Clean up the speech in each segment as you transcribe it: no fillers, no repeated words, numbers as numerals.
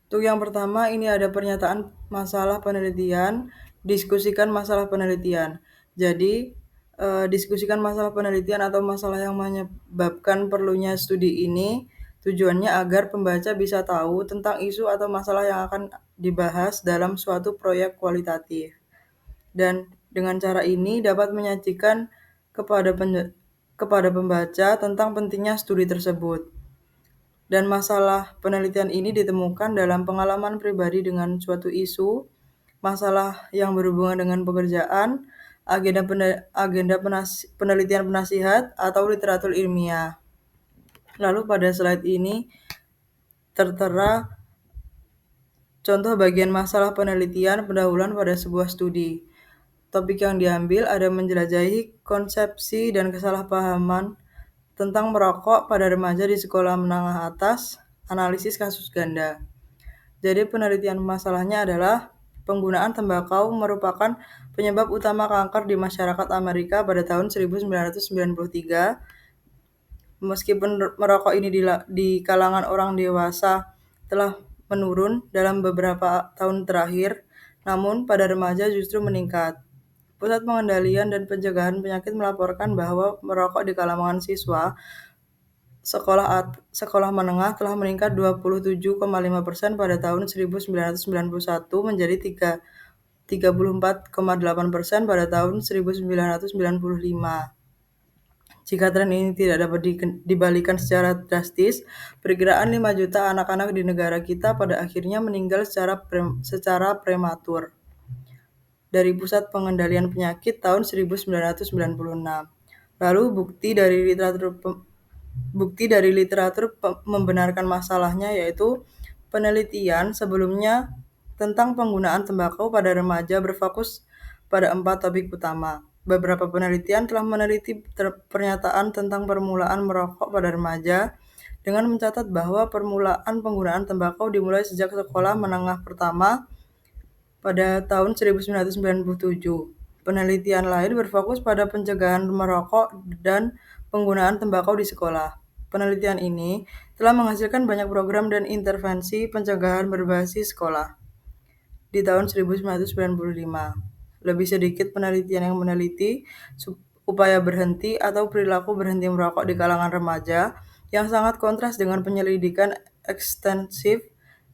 Untuk yang pertama, ini ada pernyataan masalah penelitian, diskusikan masalah penelitian. Jadi, diskusikan masalah penelitian atau masalah yang menyebabkan perlunya studi ini, tujuannya agar pembaca bisa tahu tentang isu atau masalah yang akan dibahas dalam suatu proyek kualitatif. Dan dengan cara ini dapat menyajikan kepada pembaca tentang pentingnya studi tersebut. Dan masalah penelitian ini ditemukan dalam pengalaman pribadi dengan suatu isu, masalah yang berhubungan dengan pekerjaan, penelitian penasihat, atau literatur ilmiah. Lalu pada slide ini tertera contoh bagian masalah penelitian pendahuluan pada sebuah studi. Topik yang diambil ada menjelajahi konsepsi dan kesalahpahaman tentang merokok pada remaja di sekolah menengah atas, analisis kasus ganda. Jadi penelitian masalahnya adalah penggunaan tembakau merupakan penyebab utama kanker di masyarakat Amerika pada tahun 1993. Meskipun merokok ini di kalangan orang dewasa telah menurun dalam beberapa tahun terakhir, namun pada remaja justru meningkat. Pusat Pengendalian dan Pencegahan Penyakit melaporkan bahwa merokok di kalangan siswa sekolah menengah telah meningkat 27,5% pada tahun 1991 menjadi 34,8% pada tahun 1995. Jika tren ini tidak dapat dibalikan secara drastis, perkiraan 5 juta anak-anak di negara kita pada akhirnya meninggal secara prematur. Dari Pusat Pengendalian Penyakit tahun 1996. Lalu bukti dari literatur membenarkan masalahnya yaitu penelitian sebelumnya tentang penggunaan tembakau pada remaja berfokus pada 4 topik utama. Beberapa penelitian telah meneliti pernyataan tentang permulaan merokok pada remaja dengan mencatat bahwa permulaan penggunaan tembakau dimulai sejak sekolah menengah pertama pada tahun 1997. Penelitian lain berfokus pada pencegahan merokok dan penggunaan tembakau di sekolah. Penelitian ini telah menghasilkan banyak program dan intervensi pencegahan berbasis sekolah di tahun 1995. Lebih sedikit penelitian yang meneliti upaya berhenti atau perilaku berhenti merokok di kalangan remaja yang sangat kontras dengan penyelidikan ekstensif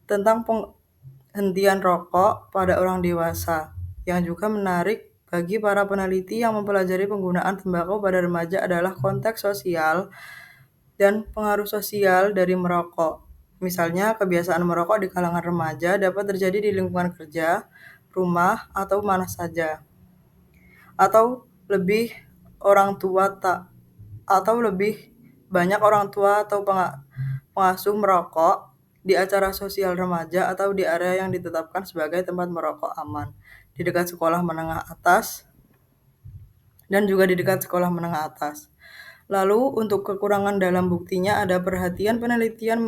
tentang penghentian rokok pada orang dewasa. Yang juga menarik bagi para peneliti yang mempelajari penggunaan tembakau pada remaja adalah konteks sosial dan pengaruh sosial dari merokok. Misalnya, kebiasaan merokok di kalangan remaja dapat terjadi di lingkungan kerja, rumah, atau mana saja. Atau lebih orang tua tak atau lebih banyak orang tua atau pengasuh merokok di acara sosial remaja atau di area yang ditetapkan sebagai tempat merokok aman, di dekat sekolah menengah atas dan juga di dekat sekolah menengah atas. Lalu untuk kekurangan dalam buktinya ada perhatian penelitian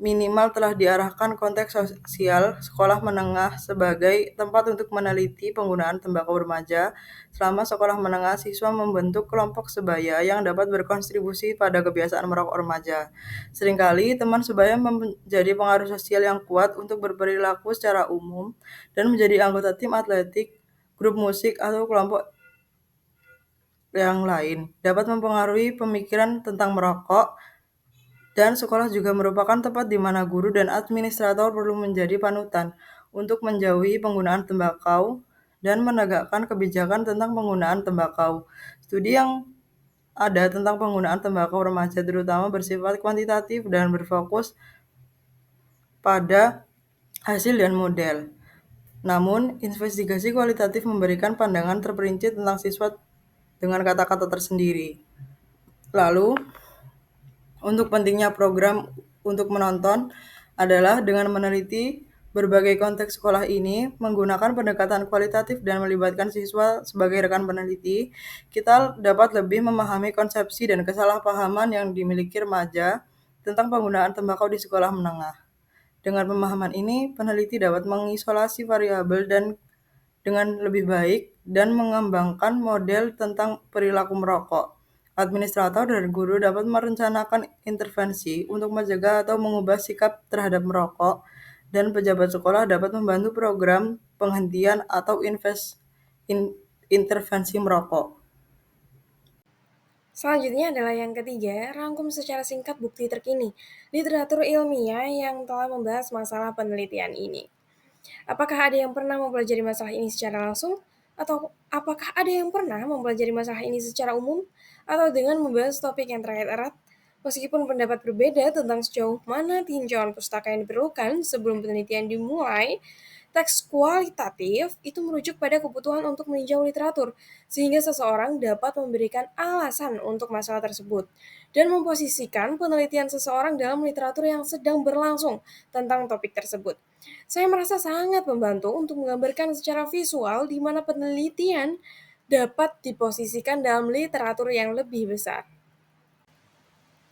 minimal telah diarahkan konteks sosial sekolah menengah sebagai tempat untuk meneliti penggunaan tembakau remaja. Selama sekolah menengah, siswa membentuk kelompok sebaya yang dapat berkontribusi pada kebiasaan merokok remaja. Seringkali teman sebaya menjadi pengaruh sosial yang kuat untuk berperilaku secara umum dan menjadi anggota tim atletik, grup musik, atau kelompok yang lain. Dapat mempengaruhi pemikiran tentang merokok, dan sekolah juga merupakan tempat di mana guru dan administrator perlu menjadi panutan untuk menjauhi penggunaan tembakau dan menegakkan kebijakan tentang penggunaan tembakau. Studi yang ada tentang penggunaan tembakau remaja terutama bersifat kuantitatif dan berfokus pada hasil dan model. Namun, investigasi kualitatif memberikan pandangan terperinci tentang siswa dengan kata-kata tersendiri. Lalu, untuk pentingnya program untuk menonton adalah dengan meneliti berbagai konteks sekolah ini, menggunakan pendekatan kualitatif dan melibatkan siswa sebagai rekan peneliti, kita dapat lebih memahami konsepsi dan kesalahpahaman yang dimiliki remaja tentang penggunaan tembakau di sekolah menengah. Dengan pemahaman ini, peneliti dapat mengisolasi variabel dan dengan lebih baik dan mengembangkan model tentang perilaku merokok. Administrator dan guru dapat merencanakan intervensi untuk mencegah atau mengubah sikap terhadap merokok dan pejabat sekolah dapat membantu program penghentian atau intervensi merokok. Selanjutnya adalah yang ketiga, rangkum secara singkat bukti terkini, literatur ilmiah yang telah membahas masalah penelitian ini. Apakah ada yang pernah mempelajari masalah ini secara langsung? Atau apakah ada yang pernah mempelajari masalah ini secara umum? Atau dengan membahas topik yang terkait erat? Meskipun pendapat berbeda tentang sejauh mana tinjauan pustaka yang diperlukan sebelum penelitian dimulai, teks kualitatif itu merujuk pada kebutuhan untuk meninjau literatur, sehingga seseorang dapat memberikan alasan untuk masalah tersebut, dan memposisikan penelitian seseorang dalam literatur yang sedang berlangsung tentang topik tersebut. Saya merasa sangat membantu untuk menggambarkan secara visual di mana penelitian dapat diposisikan dalam literatur yang lebih besar.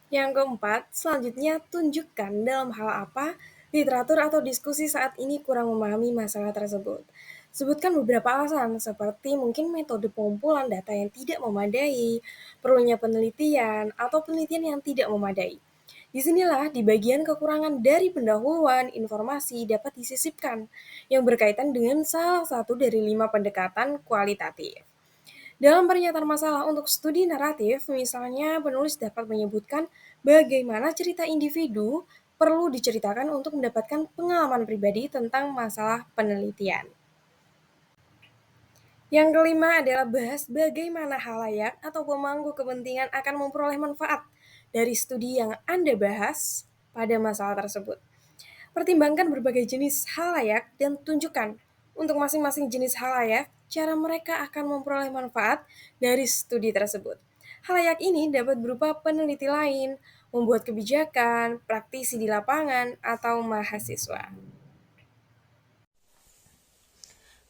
Yang keempat, selanjutnya tunjukkan dalam hal apa literatur atau diskusi saat ini kurang memahami masalah tersebut. Sebutkan beberapa alasan seperti mungkin metode pengumpulan data yang tidak memadai, perlunya penelitian, atau penelitian yang tidak memadai. Disinilah di bagian kekurangan dari pendahuluan informasi dapat disisipkan yang berkaitan dengan salah satu dari 5 pendekatan kualitatif. Dalam pernyataan masalah untuk studi naratif, misalnya penulis dapat menyebutkan bagaimana cerita individu perlu diceritakan untuk mendapatkan pengalaman pribadi tentang masalah penelitian. Yang kelima adalah bahas bagaimana halayak atau pemangku kepentingan akan memperoleh manfaat dari studi yang Anda bahas pada masalah tersebut. Pertimbangkan berbagai jenis halayak dan tunjukkan untuk masing-masing jenis halayak cara mereka akan memperoleh manfaat dari studi tersebut. Halayak ini dapat berupa peneliti lain, membuat kebijakan, praktisi di lapangan, atau mahasiswa.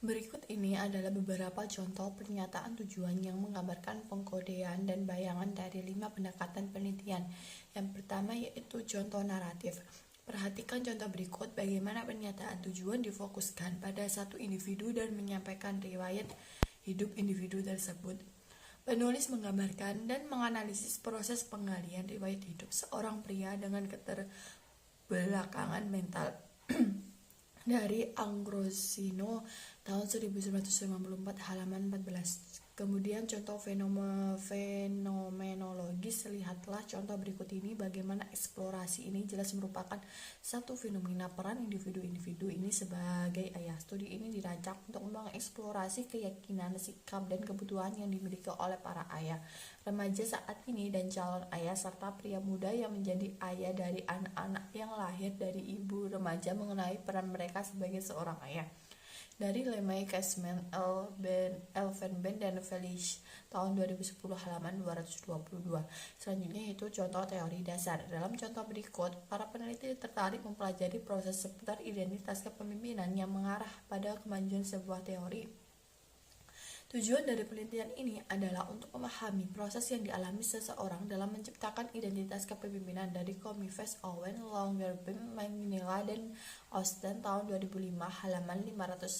Berikut ini adalah beberapa contoh pernyataan tujuan yang menggambarkan pengkodean dan bayangan dari 5 pendekatan penelitian. Yang pertama yaitu contoh naratif. Perhatikan contoh berikut bagaimana pernyataan tujuan difokuskan pada satu individu dan menyampaikan riwayat hidup individu tersebut. Penulis menggambarkan dan menganalisis proses penggalian riwayat hidup seorang pria dengan keterbelakangan mental dari Ambrosino tahun 1954 halaman 14. Kemudian contoh fenomenologis, lihatlah contoh berikut ini bagaimana eksplorasi ini jelas merupakan satu fenomena peran individu-individu ini sebagai ayah. Studi ini dirancang untuk mengeksplorasi keyakinan, sikap, dan kebutuhan yang dimiliki oleh para ayah, remaja saat ini dan calon ayah serta pria muda yang menjadi ayah dari anak-anak yang lahir dari ibu remaja mengenai peran mereka sebagai seorang ayah. Dari Lemay, Cashman, Elfenben, dan Felish tahun 2010 halaman 222. Selanjutnya itu contoh teori dasar. Dalam contoh berikut, para peneliti tertarik mempelajari proses seputar identitas kepemimpinan yang mengarah pada kemajuan sebuah teori. Tujuan dari penelitian ini adalah untuk memahami proses yang dialami seseorang dalam menciptakan identitas kepemimpinan dari Comifes, Owen, Longerbem, Manila, dan Austen tahun 2005 halaman 594.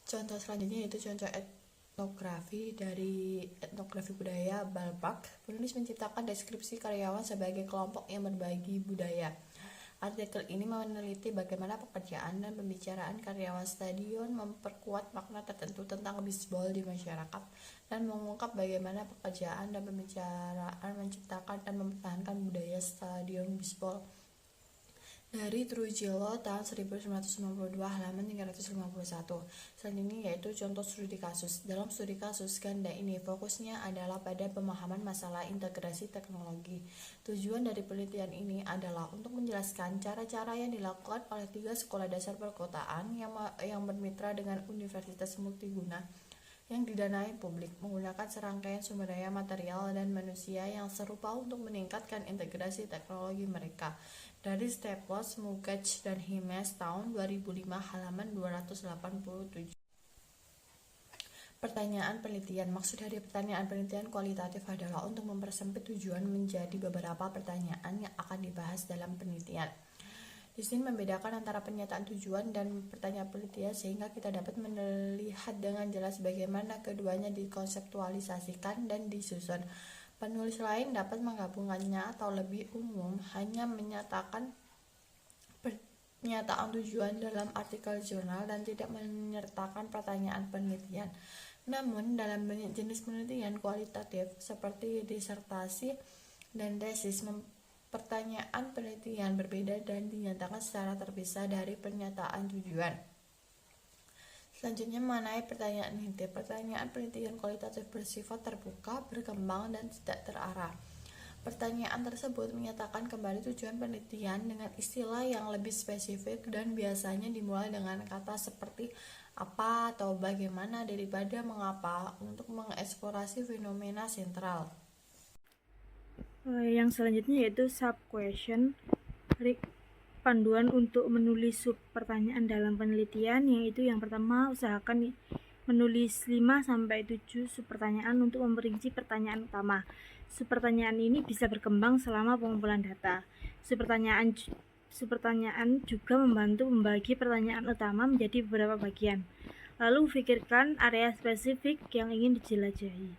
Contoh selanjutnya yaitu contoh etnografi dari etnografi budaya Balbach. Penulis menciptakan deskripsi karyawan sebagai kelompok yang berbagi budaya. Artikel ini meneliti bagaimana pekerjaan dan pembicaraan karyawan stadion memperkuat makna tertentu tentang bisbol di masyarakat dan mengungkap bagaimana pekerjaan dan pembicaraan menciptakan dan mempertahankan budaya stadion bisbol. Dari Trujillo tahun 1992 halaman 351. Selanjutnya yaitu contoh studi kasus. Dalam studi kasus ganda ini fokusnya adalah pada pemahaman masalah integrasi teknologi. Tujuan dari penelitian ini adalah untuk menjelaskan cara-cara yang dilakukan oleh 3 sekolah dasar perkotaan yang bermitra dengan universitas multiguna yang didanai publik menggunakan serangkaian sumber daya material dan manusia yang serupa untuk meningkatkan integrasi teknologi mereka. Dari Staples, Mugach, dan Himes tahun 2005 halaman 287. Pertanyaan penelitian. Maksud dari pertanyaan penelitian kualitatif adalah untuk mempersempit tujuan menjadi beberapa pertanyaan yang akan dibahas dalam penelitian. Di sini membedakan antara pernyataan tujuan dan pertanyaan penelitian sehingga kita dapat melihat dengan jelas bagaimana keduanya dikonseptualisasikan dan disusun. Penulis lain dapat menggabungkannya atau lebih umum hanya menyatakan pernyataan tujuan dalam artikel jurnal dan tidak menyertakan pertanyaan penelitian. Namun, dalam banyak jenis penelitian kualitatif seperti disertasi dan tesis, pertanyaan penelitian berbeda dan dinyatakan secara terpisah dari pernyataan tujuan. Selanjutnya mengenai pertanyaan inti. Pertanyaan penelitian kualitatif bersifat terbuka, berkembang, dan tidak terarah. Pertanyaan tersebut menyatakan kembali tujuan penelitian dengan istilah yang lebih spesifik dan biasanya dimulai dengan kata seperti apa atau bagaimana daripada mengapa untuk mengeksplorasi fenomena sentral. Yang selanjutnya yaitu sub-question, panduan untuk menulis sub pertanyaan dalam penelitian, yaitu yang pertama usahakan menulis 5-7 sub pertanyaan untuk memperinci pertanyaan utama. Sub pertanyaan ini bisa berkembang selama pengumpulan data. Sub pertanyaan juga membantu membagi pertanyaan utama menjadi beberapa bagian. Lalu pikirkan area spesifik yang ingin dijelajahi.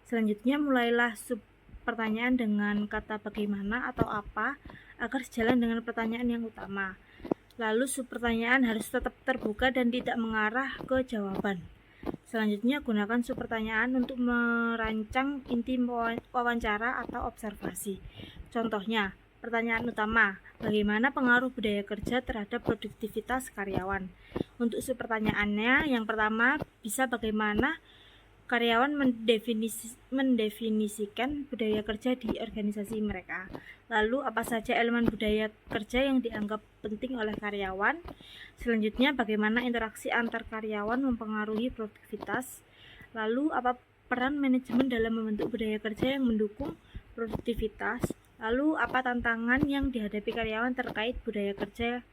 Selanjutnya mulailah sub pertanyaan dengan kata bagaimana atau apa agar sejalan dengan pertanyaan yang utama. Lalu sub pertanyaan harus tetap terbuka dan tidak mengarah ke jawaban. Selanjutnya gunakan sub pertanyaan untuk merancang inti wawancara atau observasi. Contohnya, pertanyaan utama, bagaimana pengaruh budaya kerja terhadap produktivitas karyawan? Untuk sub pertanyaannya, yang pertama bisa bagaimana karyawan mendefinisikan budaya kerja di organisasi mereka. Lalu apa saja elemen budaya kerja yang dianggap penting oleh karyawan? Selanjutnya bagaimana interaksi antar karyawan mempengaruhi produktivitas? Lalu apa peran manajemen dalam membentuk budaya kerja yang mendukung produktivitas? Lalu apa tantangan yang dihadapi karyawan terkait budaya kerja